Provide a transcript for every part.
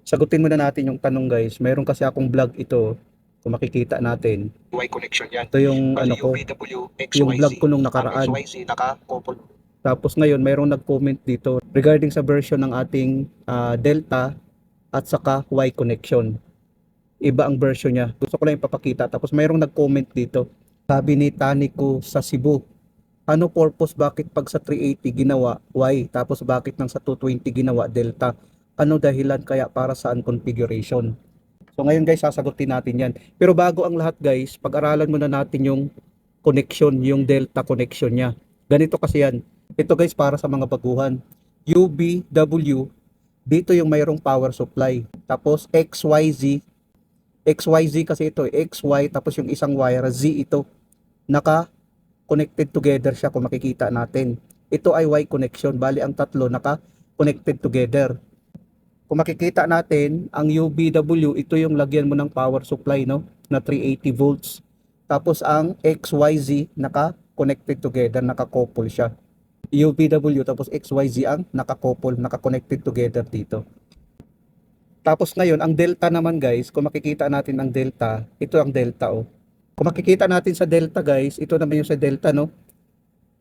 Sagutin muna natin yung tanong guys. Mayroon kasi akong vlog ito. Kung makikita natin. Y connection yan. Ito yung ano ko, yung vlog ko nung nakaraan. XYZ naka-couple. Tapos ngayon mayroong nag-comment dito regarding sa version ng ating Delta at saka Y connection. Iba ang version niya. Gusto ko lang ipapakita. Tapos mayroong nag-comment dito. Sabi ni Tanico sa Cebu, ano purpose bakit pag sa 380 ginawa Y, tapos bakit nang sa 220 ginawa Delta? Ano dahilan kaya para saan configuration? So ngayon guys, sasagutin natin yan. Pero bago ang lahat guys, pag-aralan muna natin yung connection, yung Delta connection niya. Ganito kasi yan. Ito guys para sa mga baguhan. UBW, dito yung mayroong power supply. Tapos XYZ, XYZ kasi ito, XY, tapos yung isang wire, Z ito. Naka-connected together siya kung makikita natin. Ito ay Y connection, bali ang tatlo naka-connected together. Kung makikita natin, ang UBW, ito yung lagyan mo ng power supply, no? Na 380 volts. Tapos ang XYZ, naka-connected together, naka-couple siya. UBW, tapos XYZ ang naka-couple, naka-connected together dito. Tapos ngayon, ang delta naman guys, kung makikita natin ang delta, ito ang delta oh. Kung makikita natin sa delta guys, ito naman yung sa delta no.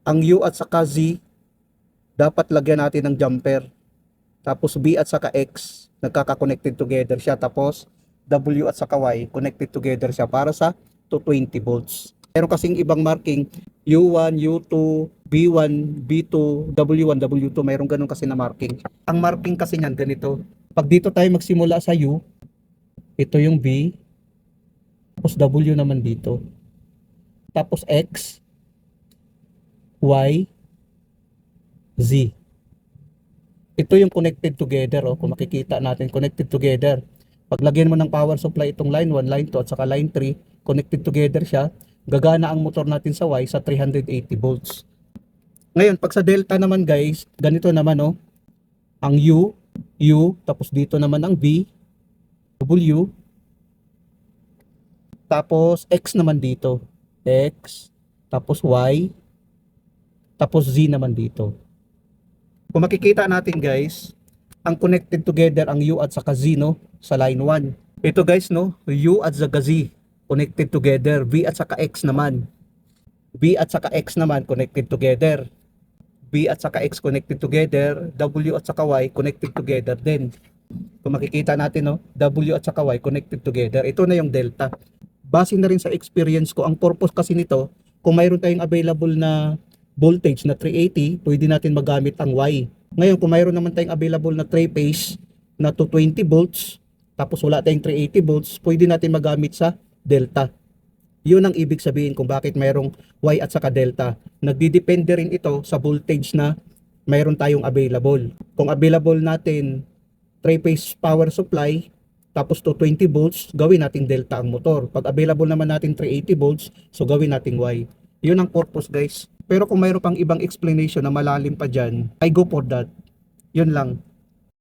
Ang U at saka Z, dapat lagyan natin ng jumper. Tapos B at saka X, nagkaka-connected together siya. Tapos W at saka Y, connected together siya para sa 220 volts. Meron kasing ibang marking, U1, U2, B1, B2, W1, W2, mayroong ganun kasi na marking. Ang marking kasi niyan ganito. Pag dito tayo magsimula sa U, ito yung B, tapos W naman dito. Tapos X, Y, Z. Ito yung connected together, oh. Kung makikita natin, connected together. Paglagyan mo ng power supply itong line 1, line 2, at saka line 3, connected together siya, gagana ang motor natin sa Y sa 380 volts. Ngayon, pag sa delta naman guys, ganito naman oh. Ang U, tapos dito naman ang B, W, tapos X naman dito. X, tapos Y, tapos Z naman dito. Kung makikita natin guys, ang connected together ang U at saka Z no, sa line 1. Ito guys no, U at saka Z connected together, V at saka X naman. B at saka X naman connected together. B at saka X connected together, W at saka Y connected together din. Kung makikita natin no, W at saka Y connected together. Ito na yung delta. Base na rin sa experience ko, ang purpose kasi nito, kung mayroon tayong available na voltage na 380, pwede natin magamit ang Y. Ngayon, kung mayroon naman tayong available na 3-phase na 220 volts, tapos wala tayong 380 volts, pwede natin magamit sa delta. Yun ang ibig sabihin kung bakit mayroong Y at saka delta. Nagdidepende rin ito sa voltage na mayroon tayong available. Kung available natin 3-phase power supply, tapos 220 volts, gawin natin delta ang motor. Pag available naman natin 380 volts, so gawin natin Y. Yun ang purpose guys. Pero kung mayroon pang ibang explanation na malalim pa dyan, I go for that. Yun lang.